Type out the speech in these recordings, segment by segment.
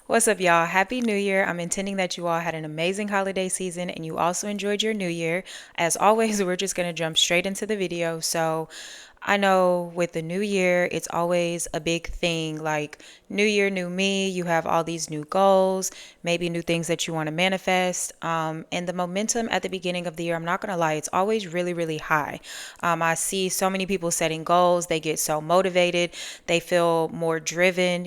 What's up, y'all? Happy New Year. I'm intending that you all had an amazing holiday season and you also enjoyed your New Year. As always, we're just going to jump straight into the video. So, I know with the new year, it's always a big thing like new year, new me. You have all these new goals, maybe new things that you want to manifest. And the momentum at the beginning of the year, I'm not going to lie, it's always really, really high. I see so many people setting goals, they get so motivated, they feel more driven,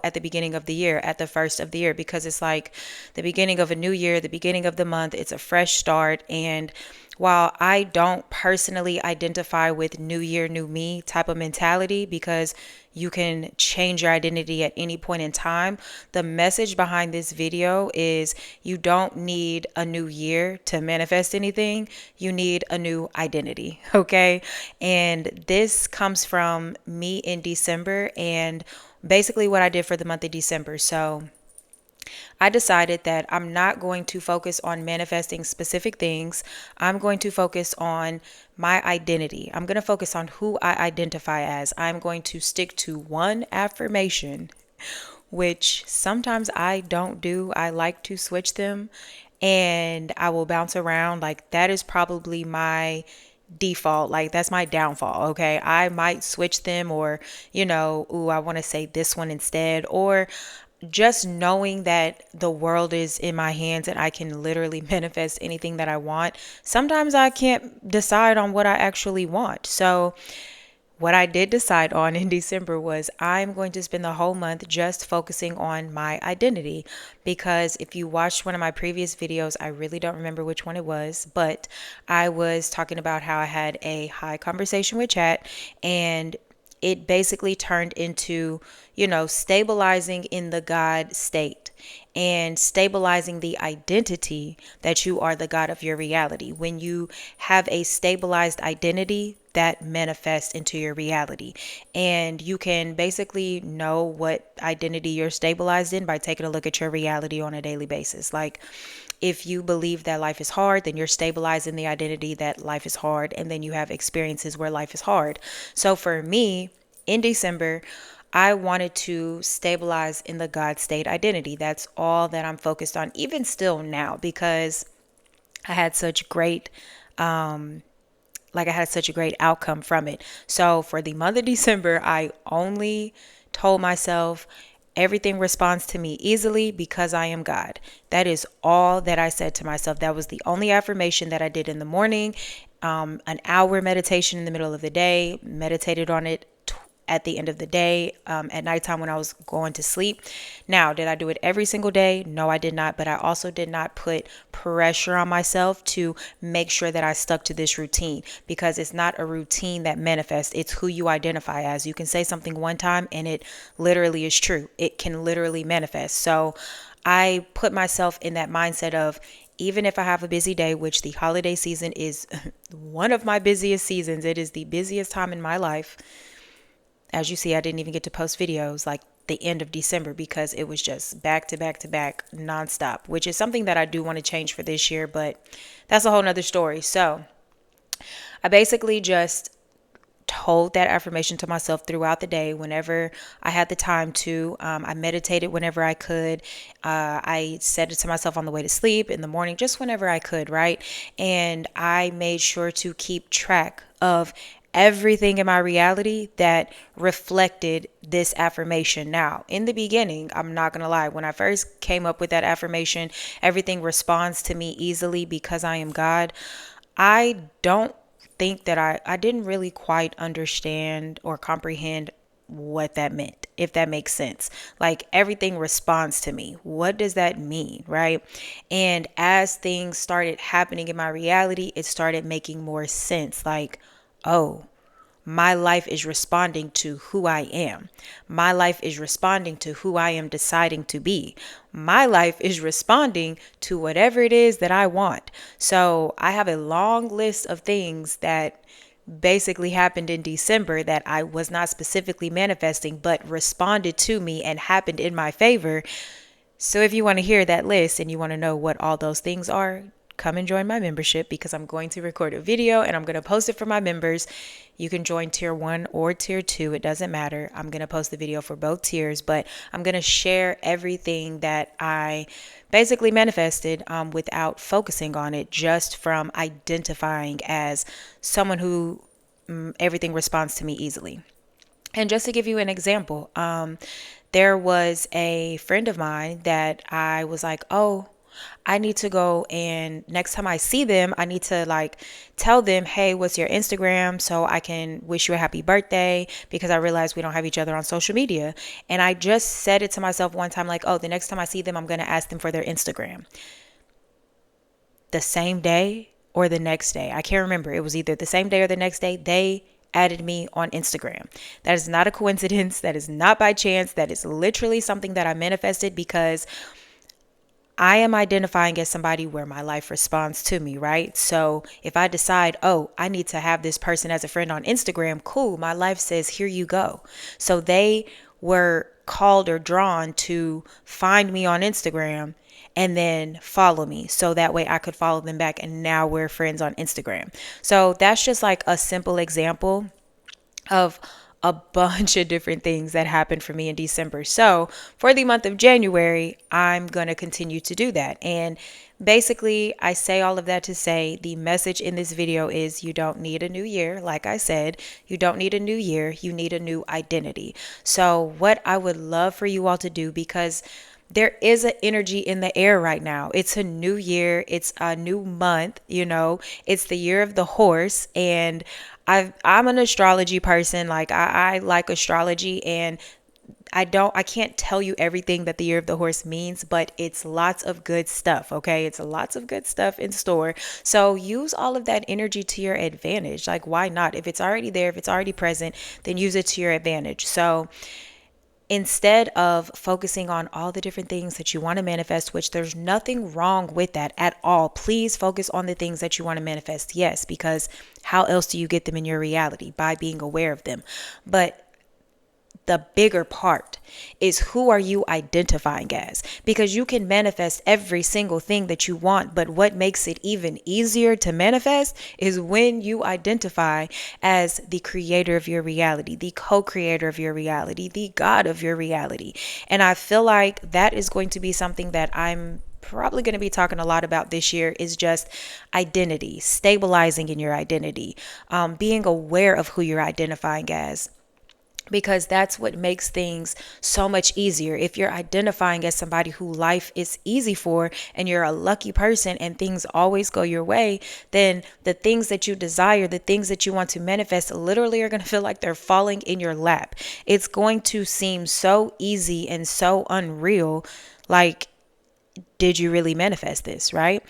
at the beginning of the year, at the first of the year, because it's like the beginning of a new year, the beginning of the month, it's a fresh start. And while I don't personally identify with new year, new me type of mentality because you can change your identity at any point in time, the message behind this video is you don't need a new year to manifest anything. You need a new identity, okay? And this comes from me in December and basically what I did for the month of December. So, I decided that I'm not going to focus on manifesting specific things. I'm going to focus on my identity. I'm going to focus on who I identify as. I'm going to stick to one affirmation, which sometimes I don't do. I like to switch them and I will bounce around. Like, that is probably my default. Like, that's my downfall. Okay. I might switch them or, ooh, I want to say this one instead. Or just knowing that the world is in my hands and I can literally manifest anything that I want. Sometimes I can't decide on what I actually want. So, what I did decide on in December was I'm going to spend the whole month just focusing on my identity. Because if you watched one of my previous videos, I really don't remember which one it was, but I was talking about how I had a high conversation with chat and it basically turned into, stabilizing in the God state and stabilizing the identity that you are the God of your reality. When you have a stabilized identity, that manifests into your reality. And you can basically know what identity you're stabilized in by taking a look at your reality on a daily basis. Like, if you believe that life is hard, then you're stabilized in the identity that life is hard, and then you have experiences where life is hard. So for me, in December, I wanted to stabilize in the God state identity. That's all that I'm focused on, even still now, because I had such great I had such a great outcome from it. So for the month of December, I only told myself everything responds to me easily because I am God. That is all that I said to myself. That was the only affirmation that I did in the morning. An hour meditation in the middle of the day, meditated on it at the end of the day, at nighttime when I was going to sleep. Now, did I do it every single day? No, I did not. But I also did not put pressure on myself to make sure that I stuck to this routine, because it's not a routine that manifests. It's who you identify as. You can say something one time and it literally is true. It can literally manifest. So I put myself in that mindset of, even if I have a busy day, which the holiday season is one of my busiest seasons, it is the busiest time in my life. As you see, I didn't even get to post videos like the end of December because it was just back to back to back nonstop, which is something that I do want to change for this year, but that's a whole nother story. So I basically just told that affirmation to myself throughout the day whenever I had the time to. I meditated whenever I could. I said it to myself on the way to sleep, in the morning, just whenever I could, right? And I made sure to keep track of everything in my reality that reflected this affirmation. Now, in the beginning, I'm not going to lie, when I first came up with that affirmation, everything responds to me easily because I am God. I don't think that I didn't really quite understand or comprehend what that meant, if that makes sense. Like, everything responds to me. What does that mean, right? And as things started happening in my reality, it started making more sense. Like, oh, my life is responding to who I am. My life is responding to who I am deciding to be. My life is responding to whatever it is that I want. So I have a long list of things that basically happened in December that I was not specifically manifesting, but responded to me and happened in my favor. So if you want to hear that list and you want to know what all those things are, come and join my membership because I'm going to record a video and I'm going to post it for my members. You can join tier 1 or tier 2. It doesn't matter. I'm going to post the video for both tiers, but I'm going to share everything that I basically manifested without focusing on it, just from identifying as someone who everything responds to me easily. And just to give you an example, there was a friend of mine that I was like, oh, I need to go, and next time I see them, I need to like tell them, hey, what's your Instagram so I can wish you a happy birthday, because I realized we don't have each other on social media. And I just said it to myself one time, like, oh, the next time I see them, I'm going to ask them for their Instagram. The same day or the next day, I can't remember. It was either the same day or the next day, they added me on Instagram. That is not a coincidence. That is not by chance. That is literally something that I manifested because I am identifying as somebody where my life responds to me, right? So if I decide, oh, I need to have this person as a friend on Instagram, cool. My life says, here you go. So they were called or drawn to find me on Instagram and then follow me. So that way I could follow them back. And now we're friends on Instagram. So that's just like a simple example of a bunch of different things that happened for me in December. So for the month of January, I'm going to continue to do that. And basically, I say all of that to say the message in this video is you don't need a new year. Like I said, you don't need a new year. You need a new identity. So what I would love for you all to do, because there is an energy in the air right now. It's a new year. It's a new month. It's the year of the horse. And I'm an astrology person. Like I like astrology, and I can't tell you everything that the year of the horse means, but it's lots of good stuff. Okay. It's lots of good stuff in store. So use all of that energy to your advantage. Like, why not? If it's already there, if it's already present, then use it to your advantage. So instead of focusing on all the different things that you want to manifest, which there's nothing wrong with that at all, please focus on the things that you want to manifest. Yes, because how else do you get them in your reality? By being aware of them. But the bigger part is, who are you identifying as? Because you can manifest every single thing that you want, but what makes it even easier to manifest is when you identify as the creator of your reality, the co-creator of your reality, the God of your reality. And I feel like that is going to be something that I'm probably going to be talking a lot about this year, is just identity, stabilizing in your identity, being aware of who you're identifying as, because that's what makes things so much easier. If you're identifying as somebody who life is easy for, and you're a lucky person and things always go your way, then the things that you desire, the things that you want to manifest, literally are going to feel like they're falling in your lap. It's going to seem so easy and so unreal. Like, did you really manifest this, right?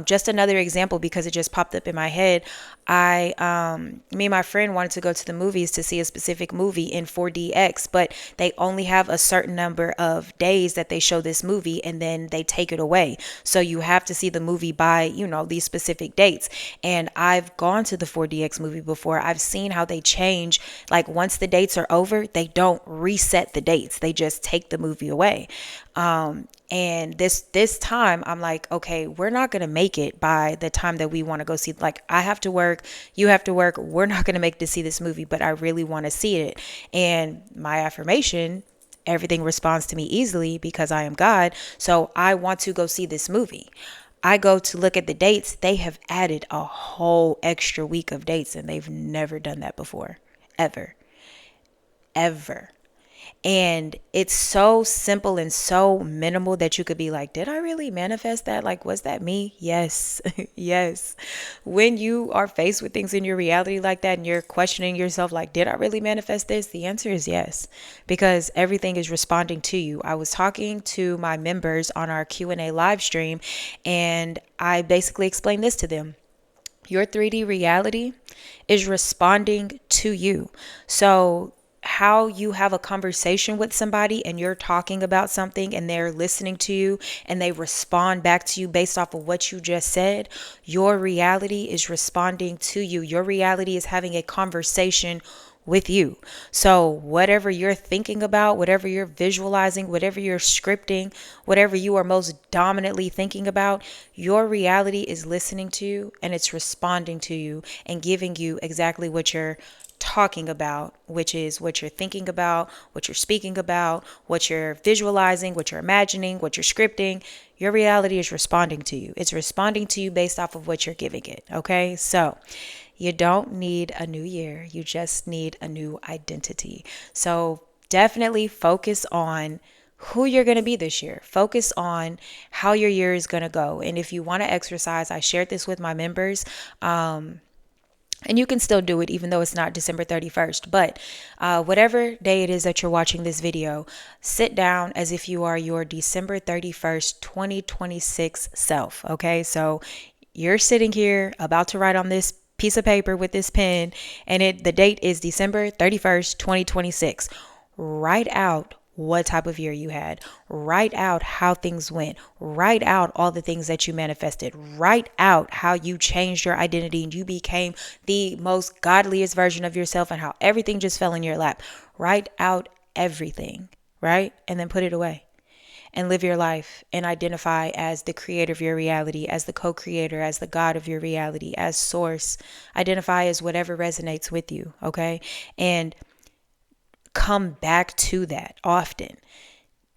Just another example, because it just popped up in my head. Me and my friend wanted to go to the movies to see a specific movie in 4DX, but they only have a certain number of days that they show this movie, and then they take it away. So you have to see the movie by, these specific dates. And I've gone to the 4DX movie before. I've seen how they change. Like, once the dates are over, they don't reset the dates. They just take the movie away. And this time I'm like, okay, we're not going to make it by the time that we want to go see. Like, I have to work, you have to work. We're not going to make it to see this movie, but I really want to see it. And my affirmation, everything responds to me easily because I am God. So I want to go see this movie. I go to look at the dates. They have added a whole extra week of dates, and they've never done that before. Ever. And it's so simple and so minimal that you could be like, did I really manifest that? Like, was that me? Yes. Yes. When you are faced with things in your reality like that, and you're questioning yourself, like, did I really manifest this? The answer is yes, because everything is responding to you. I was talking to my members on our Q&A live stream, and I basically explained this to them. Your 3D reality is responding to you. So how you have a conversation with somebody and you're talking about something and they're listening to you and they respond back to you based off of what you just said, your reality is responding to you. Your reality is having a conversation with you. So, whatever you're thinking about, whatever you're visualizing, whatever you're scripting, whatever you are most dominantly thinking about, your reality is listening to you and it's responding to you and giving you exactly what you're talking about, which is what you're thinking about, what you're speaking about, what you're visualizing, what you're imagining, what you're scripting. Your reality is responding to you. It's responding to you based off of what you're giving it. Okay. So you don't need a new year. You just need a new identity. So definitely focus on who you're going to be this year. Focus on how your year is going to go. And if you want to exercise, I shared this with my members. And you can still do it even though it's not December 31st. But whatever day it is that you're watching this video, sit down as if you are your December 31st, 2026 self. Okay, so you're sitting here about to write on this piece of paper with this pen, and the date is December 31st, 2026. Write out what type of year you had. Write out how things went. Write out all the things that you manifested. Write out how you changed your identity and you became the most godliest version of yourself and how everything just fell in your lap. Write out everything, right? And then put it away and live your life and identify as the creator of your reality, as the co-creator, as the God of your reality, as source. Identify as whatever resonates with you, okay? And come back to that often.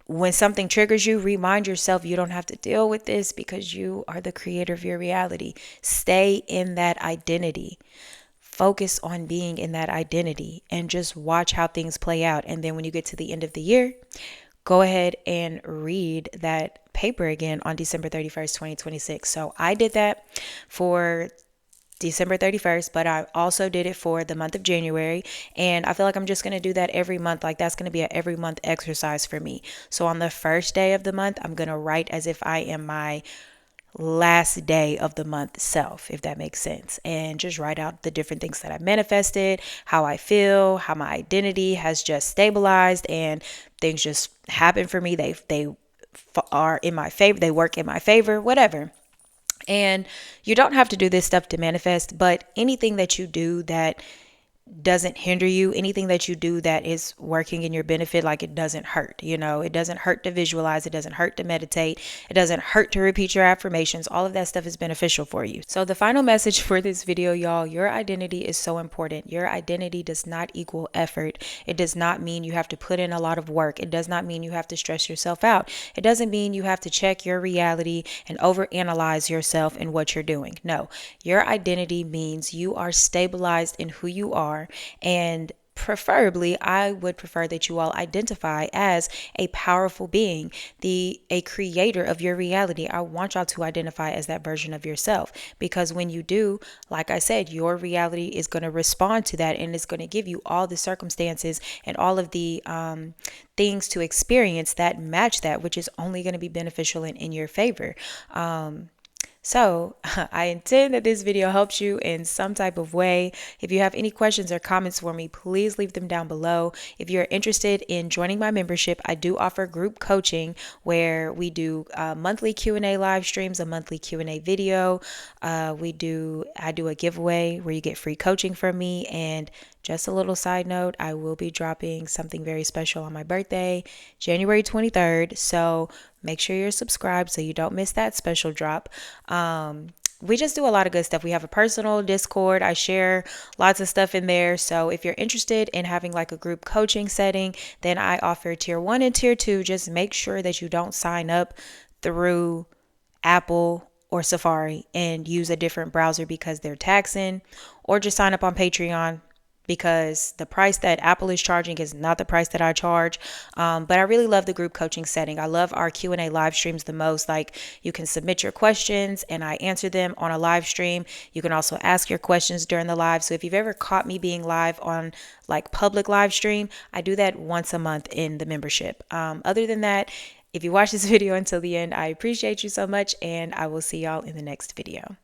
When something triggers you, remind yourself you don't have to deal with this because you are the creator of your reality. Stay in that identity. Focus on being in that identity and just watch how things play out. And then when you get to the end of the year, go ahead and read that paper again on December 31st, 2026. So I did that for December 31st, but I also did it for the month of January. And I feel like I'm just going to do that every month. Like that's going to be an every month exercise for me. So on the first day of the month, I'm going to write as if I am my last day of the month self, if that makes sense, and just write out the different things that I manifested, how I feel, how my identity has just stabilized, and things just happen for me. They are in my favor. They work in my favor, whatever. And you don't have to do this stuff to manifest, but anything that you do that doesn't hinder you, anything that you do that is working in your benefit, like it doesn't hurt, it doesn't hurt to visualize, it doesn't hurt to meditate, it doesn't hurt to repeat your affirmations. All of that stuff is beneficial for you. So the final message for this video, y'all, your identity is so important. Your identity does not equal effort. It does not mean you have to put in a lot of work. It does not mean you have to stress yourself out. It doesn't mean you have to check your reality and overanalyze yourself and what you're doing. No, your identity means you are stabilized in who you are. And preferably, I would prefer that you all identify as a powerful being, a creator of your reality. I want y'all to identify as that version of yourself, because when you do, like I said, your reality is going to respond to that, and it's going to give you all the circumstances and all of the things to experience that match that, which is only going to be beneficial and in your favor. So I intend that this video helps you in some type of way. If you have any questions or comments for me, please leave them down below. If you're interested in joining my membership, I do offer group coaching where we do monthly Q&A live streams, a monthly Q&A video. I do a giveaway where you get free coaching from me. And just a little side note, I will be dropping something very special on my birthday, January 23rd. So make sure you're subscribed so you don't miss that special drop. We just do a lot of good stuff. We have a personal Discord. I share lots of stuff in there. So if you're interested in having like a group coaching setting, then I offer tier 1 and tier 2. Just make sure that you don't sign up through Apple or Safari and use a different browser because they're taxing, or just sign up on Patreon, because the price that Apple is charging is not the price that I charge. But I really love the group coaching setting. I love our Q&A live streams the most. Like, you can submit your questions and I answer them on a live stream. You can also ask your questions during the live. So if you've ever caught me being live on like public live stream, I do that once a month in the membership. Other than that, if you watch this video until the end, I appreciate you so much, and I will see y'all in the next video.